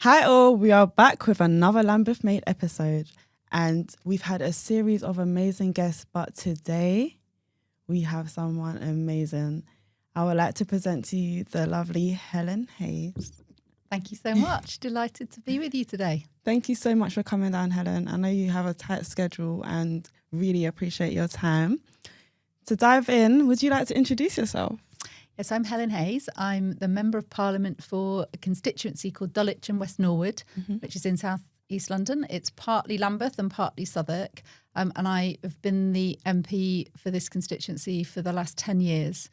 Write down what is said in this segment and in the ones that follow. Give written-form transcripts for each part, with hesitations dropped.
Hi all, we are back with another Lambeth Made episode and we've had a series of amazing guests, but today we have someone amazing. I would like to present to you the lovely Helen Hayes. Thank you so much. Delighted to be with you today. Thank you so much for coming down, Helen. I know you have a tight schedule and really appreciate your time. To dive in, would you like to introduce yourself? Yes, I'm Helen Hayes. I'm the Member of Parliament for a constituency called Dulwich and West Norwood, which is in South East London. It's partly Lambeth and partly Southwark. And I have been the MP for this constituency for the last 10 years,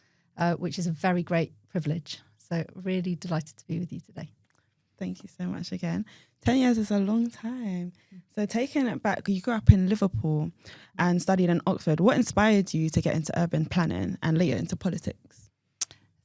which is a very great privilege. So really delighted to be with you today. Thank you so much again. 10 years is a long time. So taking it back, you grew up in Liverpool and studied in Oxford. What inspired you to get into urban planning and later into politics?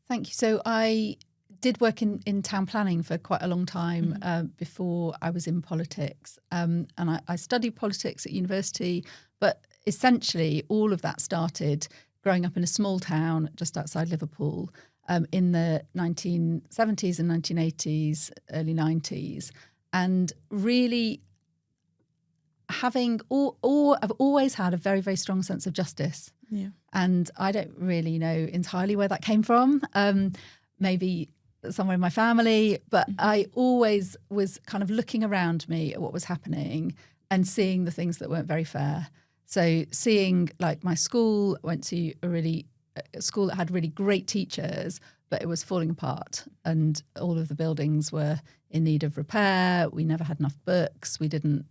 Thank you. So I did work in town planning for quite a long time before I was in politics. And I studied politics at university, but essentially all of that started growing up in a small town just outside Liverpool in the 1970s and 1980s, early 90s. And really I've always had a very, very strong sense of justice. Yeah. And I don't really know entirely where that came from. Maybe somewhere in my family, but I always was kind of looking around me at what was happening and seeing the things that weren't very fair. So seeing like my school, I went to a school that had really great teachers, but it was falling apart and all of the buildings were in need of repair. We never had enough books. We didn't,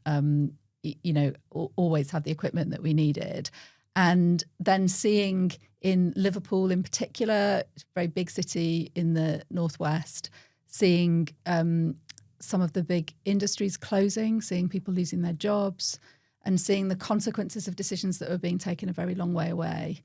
always have the equipment that we needed. And then seeing in Liverpool in particular, a very big city in the northwest, seeing some of the big industries closing, seeing people losing their jobs, and seeing the consequences of decisions that were being taken a very long way away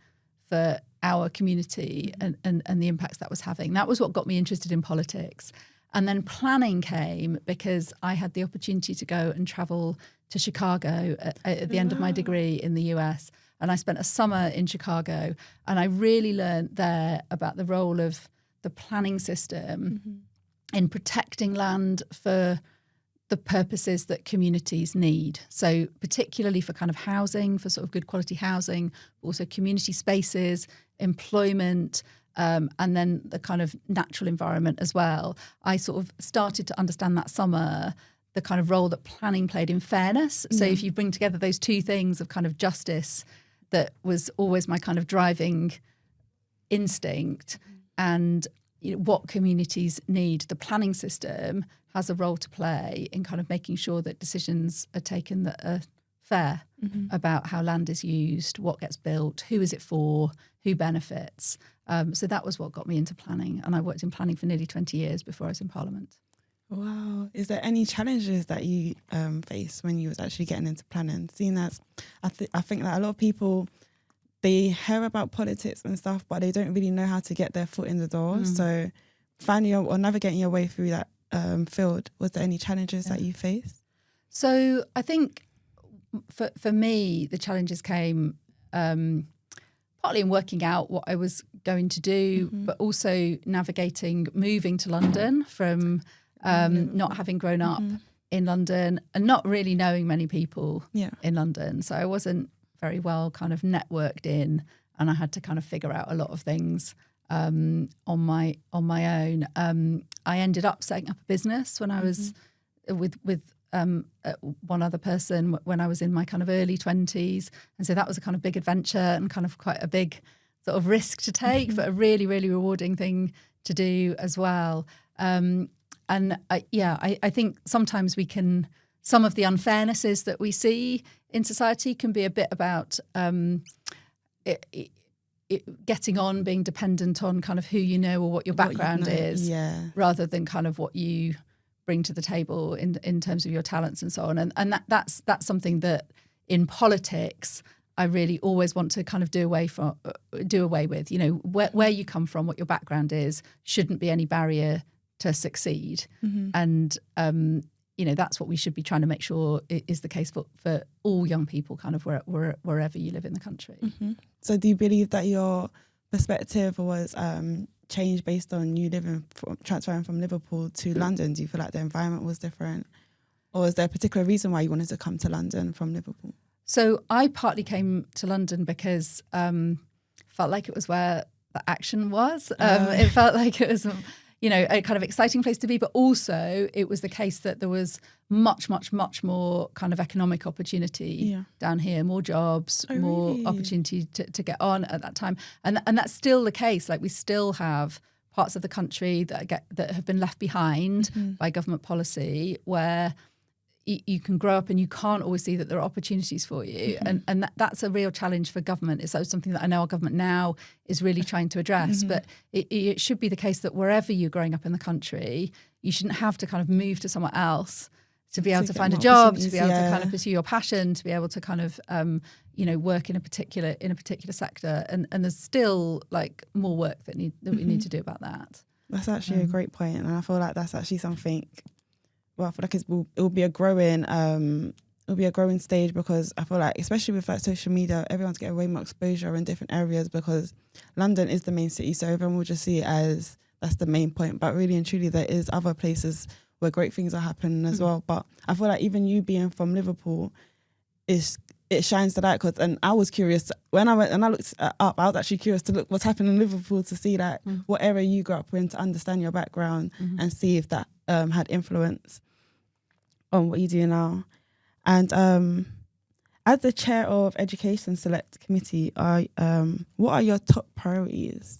for our community and the impacts that was having. That was what got me interested in politics. And then planning came because I had the opportunity to go and travel to Chicago at the end of my degree in the US. And I spent a summer in Chicago and I really learned there about the role of the planning system in protecting land for the purposes that communities need. So particularly for kind of housing, for sort of good quality housing, also community spaces, employment, and then the kind of natural environment as well. I sort of started to understand that summer the kind of role that planning played in fairness. So if you bring together those two things of kind of justice, that was always my kind of driving instinct, and what communities need, the planning system has a role to play in kind of making sure that decisions are taken that are fair about how land is used, what gets built, who is it for, who benefits. So that was what got me into planning. And I worked in planning for nearly 20 years before I was in Parliament. Wow. Is there any challenges that you faced when you was actually getting into planning? Seeing as I think that a lot of people, they hear about politics and stuff, but they don't really know how to get their foot in the door. So finding or navigating your way through that field, was there any challenges that you faced? So I think for me, the challenges came partly in working out what I was going to do, but also navigating moving to London from not having grown up in London and not really knowing many people in London. So I wasn't very well kind of networked in, and I had to kind of figure out a lot of things on my own. I ended up setting up a business when I was with one other person when I was in my kind of early 20s. And so that was a kind of big adventure and kind of quite a big sort of risk to take, but a really, really rewarding thing to do as well. I think sometimes some of the unfairnesses that we see in society can be a bit about getting on, being dependent on kind of who you know or what your background is, rather than kind of what you bring to the table in terms of your talents and so on. And that's something that in politics I really always want to kind of do away with. Where you come from, what your background is, shouldn't be any barrier to succeed. And that's what we should be trying to make sure is the case for all young people, kind of wherever you live in the country. So do you believe that your perspective was changed based on you transferring from Liverpool to London? Do you feel like the environment was different? Or is there a particular reason why you wanted to come to London from Liverpool? So I partly came to London because felt like it was where the action was. It felt like it was, a kind of exciting place to be, but also it was the case that there was much, much, much more kind of economic opportunity down here, more jobs, more opportunity to get on at that time. And that's still the case. Like, we still have parts of the country that have been left behind by government policy, where you can grow up and you can't always see that there are opportunities for you. And that's a real challenge for government. It's something that I know our government now is really trying to address. But it should be the case that wherever you're growing up in the country, you shouldn't have to kind of move to somewhere else to be able to find a job, to be able to kind of pursue your passion, to be able to kind of, work in a particular sector. And there's still like more work that we need to do about that. That's actually a great point. And I feel like that's actually something, well, I feel like it will be a growing stage, because I feel like, especially with like social media, everyone's getting way more exposure in different areas, because London is the main city, so everyone will just see it as that's the main point. But really and truly, there is other places where great things are happening as well. But I feel like even you being from Liverpool, it shines the light. And I was curious when I went and I looked up. I was actually curious to look what's happening in Liverpool, to see that what area you grew up in, to understand your background and see if that had influence on what you do now. And as the chair of Education Select Committee, what are your top priorities?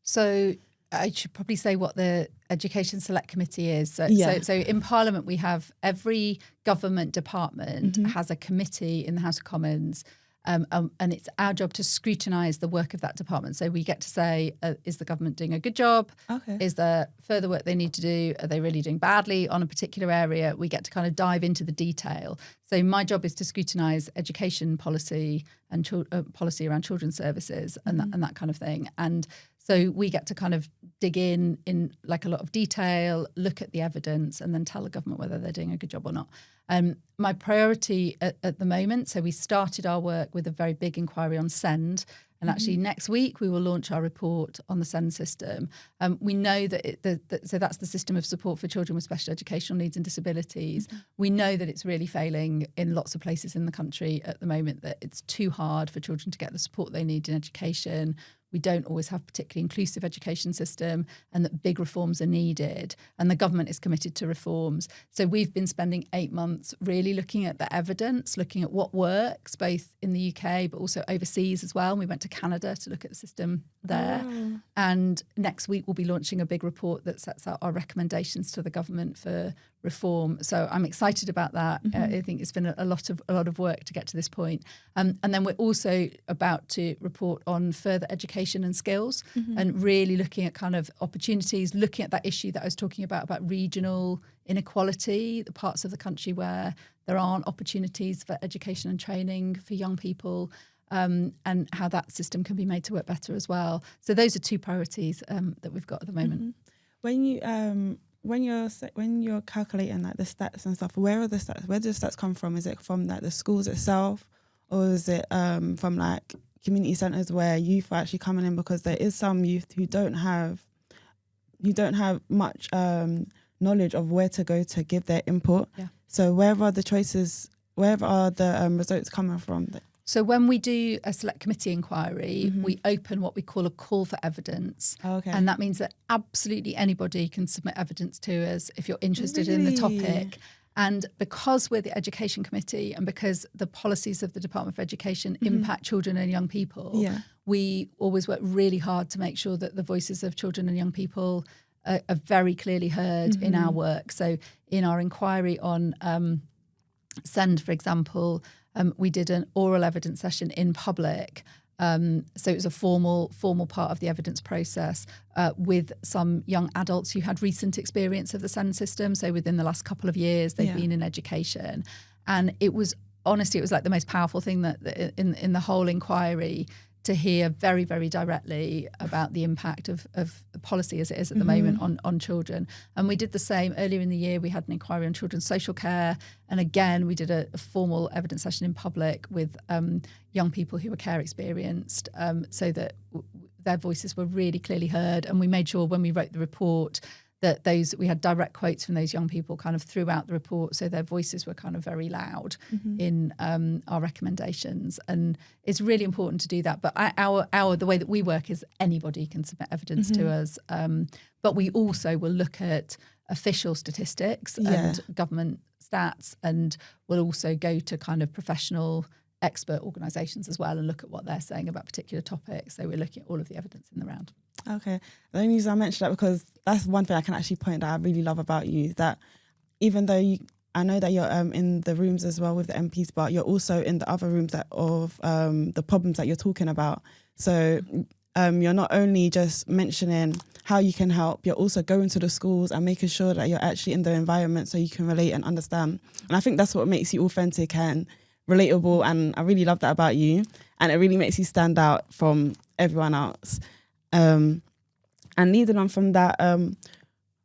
So I should probably say what the Education Select Committee is. So in Parliament, we have every government department has a committee in the House of Commons, and it's our job to scrutinise the work of that department. So we get to say, is the government doing a good job? Okay. Is there further work they need to do? Are they really doing badly on a particular area? We get to kind of dive into the detail. So my job is to scrutinise education policy and policy around children's services and that kind of thing. And so we get to kind of dig in like a lot of detail, look at the evidence, and then tell the government whether they're doing a good job or not. My priority at the moment, so we started our work with a very big inquiry on SEND, and actually next week we will launch our report on the SEND system. We know that so that's the system of support for children with special educational needs and disabilities. We know that it's really failing in lots of places in the country at the moment, that it's too hard for children to get the support they need in education. We don't always have a particularly inclusive education system, and that big reforms are needed. And the government is committed to reforms. So we've been spending 8 months really looking at the evidence, looking at what works, both in the UK but also overseas as well. And we went to Canada to look at the system there. Oh. And next week we'll be launching a big report that sets out our recommendations to the government for reform. So I'm excited about that. I think it's been a lot of work to get to this point. And then we're also about to report on further education and skills, and really looking at kind of opportunities, looking at that issue that I was talking about regional inequality, the parts of the country where there aren't opportunities for education and training for young people, and how that system can be made to work better as well. So those are two priorities that we've got at the moment. When you're calculating like the stats and stuff, where are the stats? Where do the stats come from? Is it from like the schools itself, or is it from like community centres where youth are actually coming in? Because there is some youth who don't have much knowledge of where to go to give their input. Yeah. So where are the results coming from? So when we do a select committee inquiry, we open what we call a call for evidence. Oh, okay. And that means that absolutely anybody can submit evidence to us if you're interested in the topic. And because we're the education committee, and because the policies of the Department for Education impact children and young people, we always work really hard to make sure that the voices of children and young people are very clearly heard in our work. So in our inquiry on SEND, for example, we did an oral evidence session in public. So it was a formal part of the evidence process with some young adults who had recent experience of the SEND system. So within the last couple of years, they've been in education. And it was like the most powerful thing that in the whole inquiry, to hear very, very directly about the impact of the policy as it is at the moment on children. And we did the same earlier in the year. We had an inquiry on children's social care. And again, we did a formal evidence session in public with young people who were care experienced, so that their voices were really clearly heard. And we made sure when we wrote the report that we had direct quotes from those young people kind of throughout the report, so their voices were kind of very loud in our recommendations. And it's really important to do that. But the way that we work is anybody can submit evidence to us, but we also will look at official statistics and government stats, and we'll also go to kind of professional expert organisations as well and look at what they're saying about particular topics. So we're looking at all of the evidence in the round. Okay. The only reason I mentioned that because that's one thing I can actually point that I really love about you, that even though I know that you're in the rooms as well with the MPs, but you're also in the other rooms of the problems that you're talking about. So you're not only just mentioning how you can help, you're also going to the schools and making sure that you're actually in the environment so you can relate and understand. And I think that's what makes you authentic and relatable, and I really love that about you, and it really makes you stand out from everyone else. And leading on from that,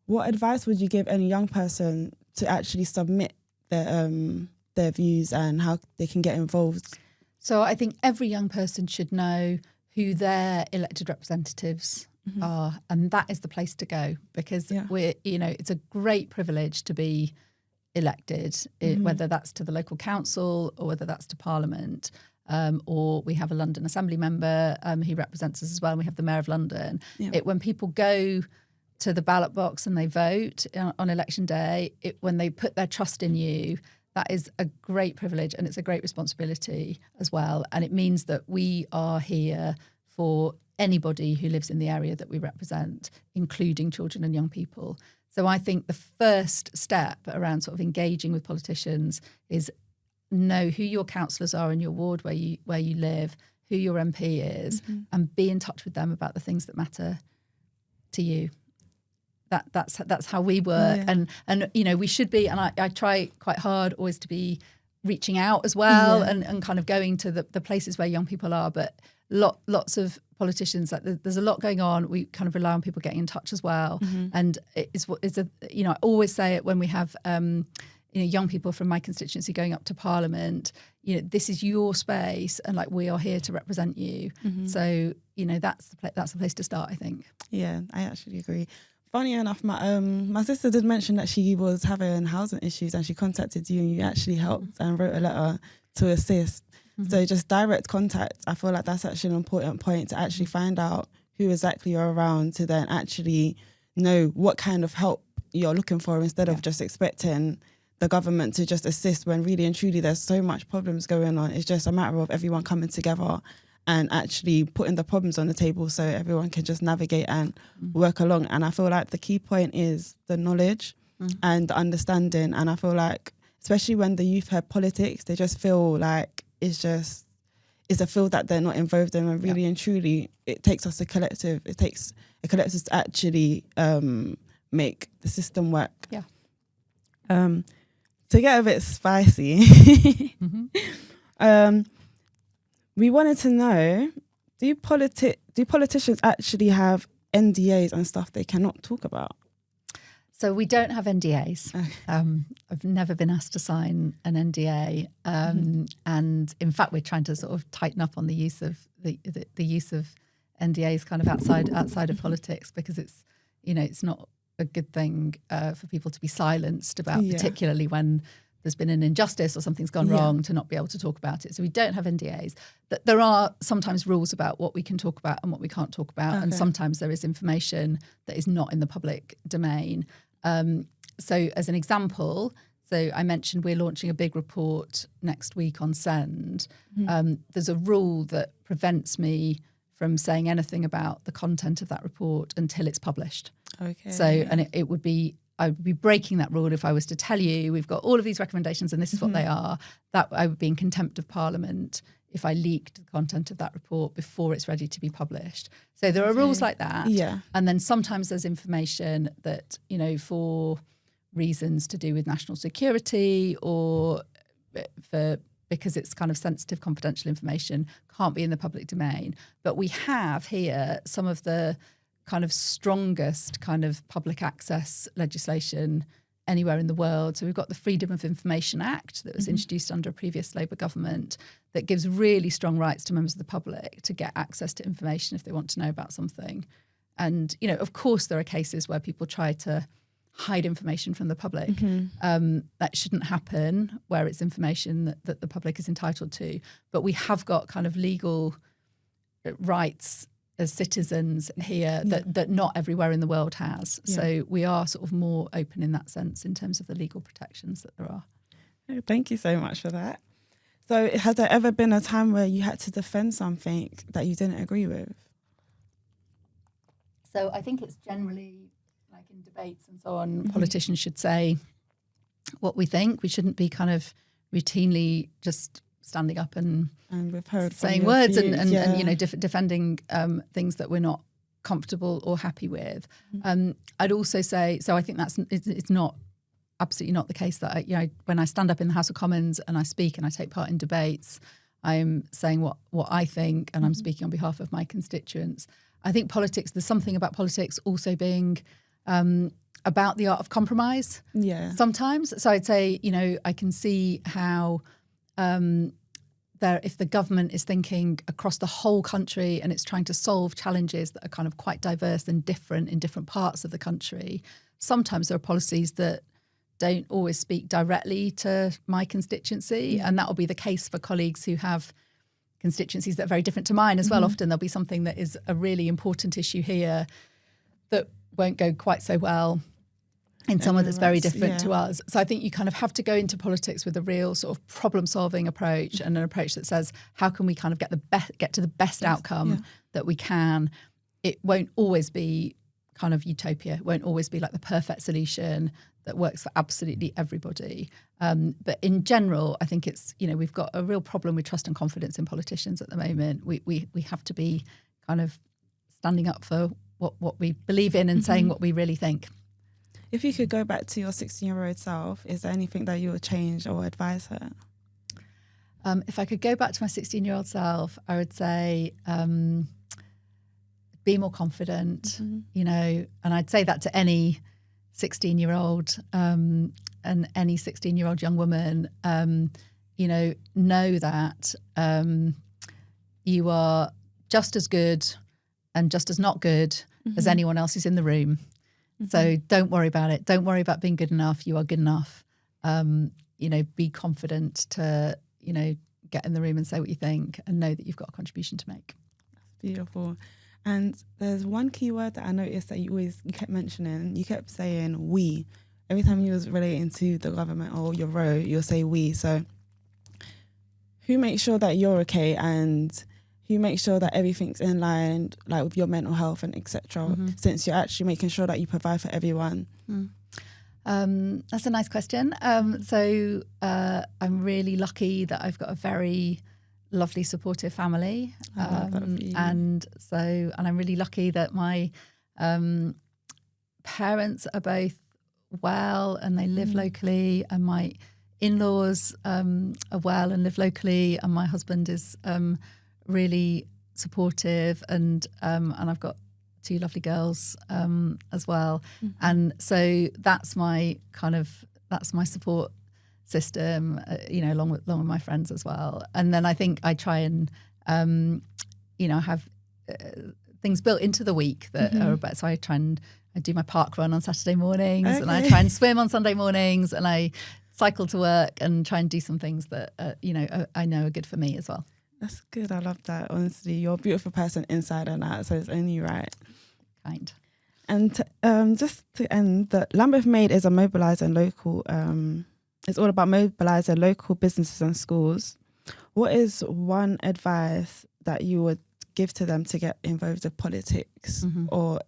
what advice would you give any young person to actually submit their views and how they can get involved? So I think every young person should know who their elected representatives are, and that is the place to go, because it's a great privilege to be elected, whether that's to the local council or whether that's to Parliament. Or we have a London Assembly member who represents us as well, and we have the Mayor of London. When people go to the ballot box and they vote on election day, when they put their trust in you, that is a great privilege and it's a great responsibility as well. And it means that we are here for anybody who lives in the area that we represent, including children and young people. So I think the first step around sort of engaging with politicians is know who your councillors are in your ward where you live, who your MP is, and be in touch with them about the things that matter to you. That's how we work, and we should be. And I try quite hard always to be reaching out as well, and kind of going to the places where young people are. But lots of politicians, like there's a lot going on. We kind of rely on people getting in touch as well. And I always say it when we have young people from my constituency going up to Parliament, this is your space, and like we are here to represent you. So that's the place to start, I think. Yeah, I actually agree. Funny enough, my sister did mention that she was having housing issues and she contacted you, and you actually helped and wrote a letter to assist. So just direct contact. I feel like that's actually an important point, to actually find out who exactly you're around, to then actually know what kind of help you're looking for, instead of just expecting the government to just assist, when really and truly there's so much problems going on. It's just a matter of everyone coming together and actually putting the problems on the table so everyone can just navigate and work along. And I feel like the key point is the knowledge and the understanding. And I feel like, especially when the youth hear politics, they just feel like it's a field that they're not involved in. And really and truly, it takes us a collective. It takes a collective to actually make the system work. Yeah. To get a bit spicy, we wanted to know, do politicians actually have NDAs and stuff they cannot talk about? So we don't have NDAs. Okay. I've never been asked to sign an NDA, and in fact, we're trying to sort of tighten up on the use of the use of NDAs kind of outside of politics, because it's not a good thing for people to be silenced about, particularly when there's been an injustice or something's gone wrong, to not be able to talk about it. So we don't have NDAs. There are sometimes rules about what we can talk about and what we can't talk about, and sometimes there is information that is not in the public domain. So as an example, so I mentioned we're launching a big report next week on Send. There's a rule that prevents me from saying anything about the content of that report until it's published. Okay. So, and I would be breaking that rule if I was to tell you we've got all of these recommendations and this is what they are. That I would be in contempt of Parliament if I leaked the content of that report before it's ready to be published. So there are rules like that. Yeah. And then sometimes there's information that, for reasons to do with national security or because it's kind of sensitive, confidential information, can't be in the public domain. But we have here some of the kind of strongest kind of public access legislation anywhere in the world. So we've got the Freedom of Information Act that was introduced under a previous Labour government that gives really strong rights to members of the public to get access to information if they want to know about something. And, you know, of course, there are cases where people try to hide information from the public. That shouldn't happen, where it's information that the public is entitled to. But we have got kind of legal rights as citizens here that not everywhere in the world has. So we are sort of more open in that sense in terms of the legal protections that there are. Thank you so much for that. So has there ever been a time where you had to defend something that you didn't agree with? So I think it's generally, like in debates and so on, politicians should say what we think. We shouldn't be kind of routinely just standing up and we've heard saying words and you know, defending things that we're not comfortable or happy with. I'd also say, so I think it's not absolutely not the case that you know, when I stand up in the House of Commons and I speak and I take part in debates, I'm saying what I think and I'm speaking on behalf of my constituents. I think politics, there's something about politics also being about the art of compromise sometimes. So I'd say, you know, I can see how if the government is thinking across the whole country and it's trying to solve challenges that are kind of quite diverse and different in different parts of the country, sometimes there are policies that don't always speak directly to my constituency. And that will be the case for colleagues who have constituencies that are very different to mine as well. Often there'll be something that is a really important issue here that won't go quite so well in someone that's very different to us. So I think you kind of have to go into politics with a real sort of problem-solving approach and an approach that says, how can we kind of get to the best outcome that we can? It won't always be kind of utopia. It won't always be like the perfect solution that works for absolutely everybody. But in general, I think it's, you know, we've got a real problem with trust and confidence in politicians at the moment. We have to be kind of standing up for what we believe in and saying what we really think. If you could go back to your 16-year-old self, is there anything that you would change or advise her? If I could go back to my 16-year-old self, I would say be more confident, you know, and I'd say that to any 16-year-old and any 16-year-old young woman, you know that you are just as good and just as not good as anyone else who's in the room. So don't worry about it. Don't worry about being good enough. You are good enough. You know, be confident to, you know, get in the room and say what you think and know that you've got a contribution to make. Beautiful. And there's one key word that I noticed that you kept mentioning. You kept saying we. Every time you was relating to the government or your row, you'll say we. So who makes sure that you're okay and who makes sure that everything's in line, like with your mental health and etc. Since you're actually making sure that you provide for everyone? That's a nice question. So I'm really lucky that I've got a very lovely, supportive family, and I'm really lucky that my parents are both well and they live locally, and my in-laws are well and live locally, and my husband is really supportive, and I've got two lovely girls as well, and so that's my support system, you know, along with my friends as well. And then I think I try and you know, have things built into the week that are about. So I do my parkrun on Saturday mornings, and I try and swim on Sunday mornings, and I cycle to work and try and do some things that you know, I know are good for me as well. That's good. I love that. Honestly, you're a beautiful person inside and out, so it's only right. Kind. And just to end, the Lambeth Made is a mobilising local. It's all about mobilising local businesses and schools. What is one advice that you would give to them to get involved with politics, or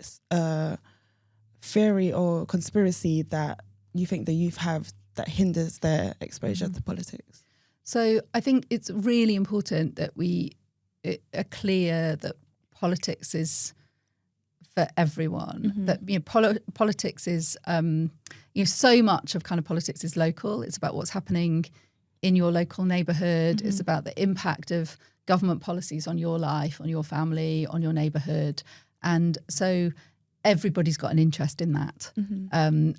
theory or conspiracy that you think the youth have that hinders their exposure to politics? So I think it's really important that we are clear that politics is for everyone. That, you know, politics is you know, so much of kind of politics is local. It's about what's happening in your local neighbourhood. It's about the impact of government policies on your life, on your family, on your neighbourhood. And so everybody's got an interest in that.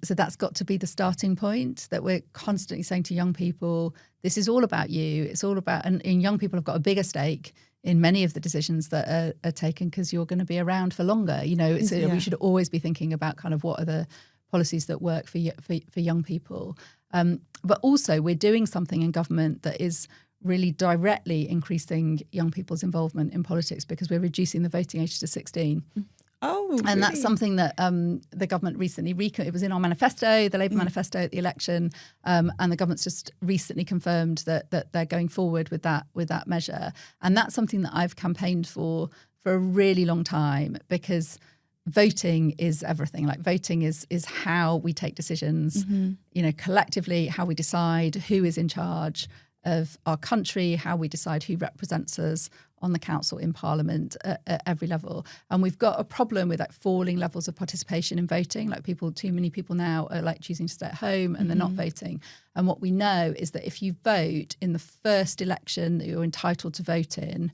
So that's got to be the starting point, that we're constantly saying to young people, this is all about you. It's all about, and young people have got a bigger stake in many of the decisions that are taken because you're going to be around for longer. You know, we should always be thinking about kind of what are the policies that work for young people. But also we're doing something in government that is really directly increasing young people's involvement in politics because we're reducing the voting age to 16. Oh, really? And that's something that the government recently, it was in our manifesto, the Labour manifesto at the election, and the government's just recently confirmed that they're going forward with that measure. And that's something that I've campaigned for a really long time, because voting is everything. Like, voting is how we take decisions, you know, collectively, how we decide who is in charge of our country, how we decide who represents us on the council, in parliament, at every level. And we've got a problem with like falling levels of participation in voting. Like, too many people now are like choosing to stay at home and they're not voting. And what we know is that if you vote in the first election that you're entitled to vote in,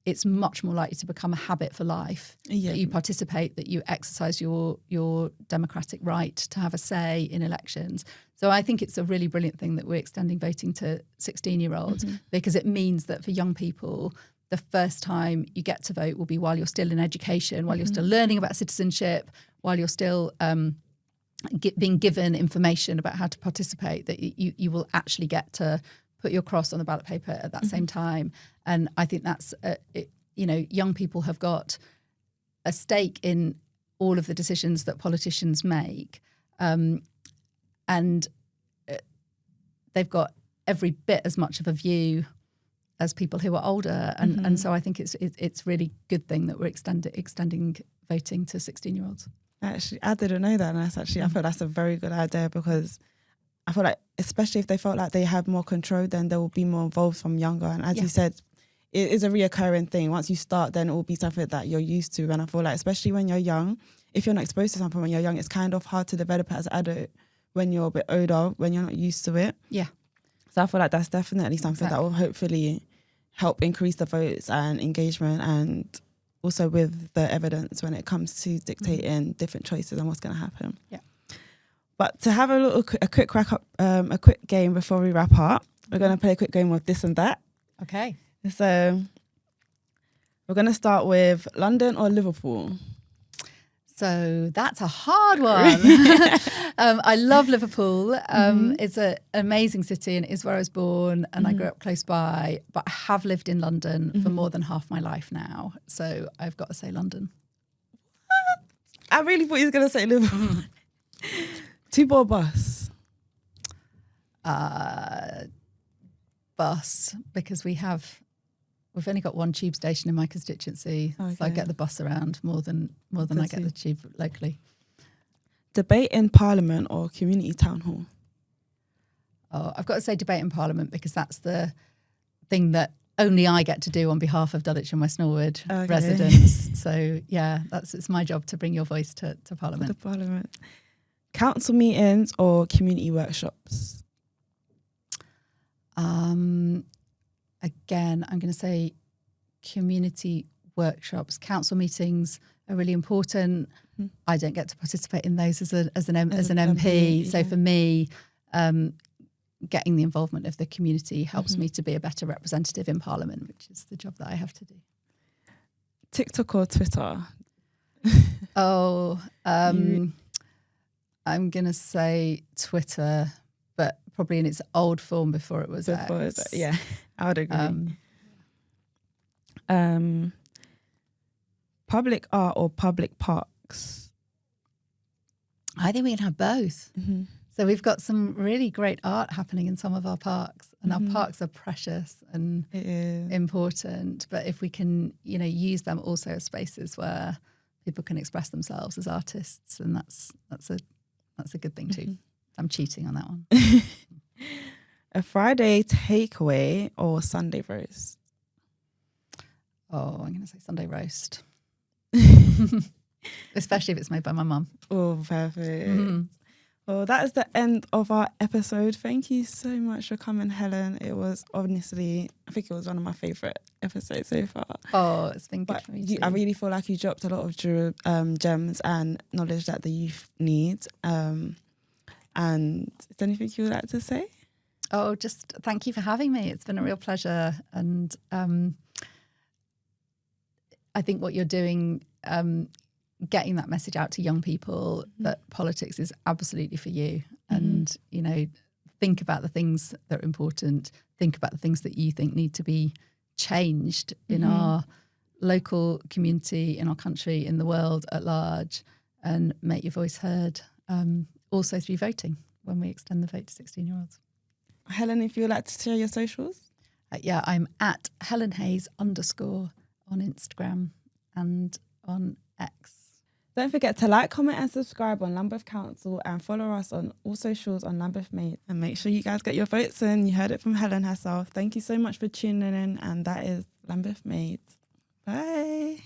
it's much more likely to become a habit for life. Yeah. That you participate, that you exercise your democratic right to have a say in elections. So I think it's a really brilliant thing that we're extending voting to 16-year-olds, because it means that for young people, the first time you get to vote will be while you're still in education, while you're still learning about citizenship, while you're still being given information about how to participate, that you will actually get to put your cross on the ballot paper at that same time. And I think that's, you know, young people have got a stake in all of the decisions that politicians make. And they've got every bit as much of a view as people who are older. And so I think it's really good thing that we're extending voting to 16-year-olds. Actually, I didn't know that. And that's actually, I feel that's a very good idea, because I feel like, especially if they felt like they have more control, then they will be more involved from younger. And as you said, it is a reoccurring thing. Once you start, then it will be something that you're used to. And I feel like, especially when you're young, if you're not exposed to something when you're young, it's kind of hard to develop it as an adult when you're a bit older, when you're not used to it. Yeah. So I feel like that's definitely something that will hopefully help increase the votes and engagement, and also with the evidence when it comes to dictating different choices and what's going to happen. Yeah. But to have a quick wrap up, a quick game before we wrap up, we're going to play a quick game of this and that. Okay. So we're going to start with London or Liverpool. So that's a hard one. I love Liverpool. It's an amazing city, and it is where I was born, and I grew up close by. But I have lived in London for more than half my life now. So I've got to say London. I really thought you were going to say Liverpool. Tube or bus? Bus, because we've only got one tube station in my constituency, so I get the bus around more than I get the tube locally. Debate in Parliament or community town hall? Oh, I've got to say debate in Parliament, because that's the thing that only I get to do on behalf of Dulwich and West Norwood residents. So yeah, it's my job to bring your voice to Parliament. The Parliament. Council meetings or community workshops? Again, I'm going to say community workshops. Council meetings are really important. I don't get to participate in those as an MP. So for me, getting the involvement of the community helps me to be a better representative in Parliament, which is the job that I have to do. TikTok or Twitter? I'm going to say Twitter, but probably in its old form before it was X. Yeah, I would agree. Public art or public parks? I think we can have both. So we've got some really great art happening in some of our parks, and our parks are precious and important. But if we can, use them also as spaces where people can express themselves as artists, and that's a good thing too. I'm cheating on that one. A Friday takeaway or Sunday roast? Oh, I'm going to say Sunday roast. Especially if it's made by my mum. Oh, perfect. Well, that is the end of our episode. Thank you so much for coming, Helen. It was honestly, I think it was one of my favourite episodes so far. Oh, it's been good for me too. I really feel like you dropped a lot of gems and knowledge that the youth need. And is there anything you would like to say? Oh, just thank you for having me. It's been a real pleasure. And I think what you're doing, getting that message out to young people that politics is absolutely for you. And, you know, think about the things that are important. Think about the things that you think need to be changed in our local community, in our country, in the world at large, and make your voice heard. Also through voting when we extend the vote to 16-year-olds. Helen, if you would like to share your socials. Yeah, I'm at HelenHayes_ on Instagram and on X. Don't forget to like, comment and subscribe on Lambeth Council and follow us on all socials on Lambeth Made. And make sure you guys get your votes in. You heard it from Helen herself. Thank you so much for tuning in. And that is Lambeth Made. Bye.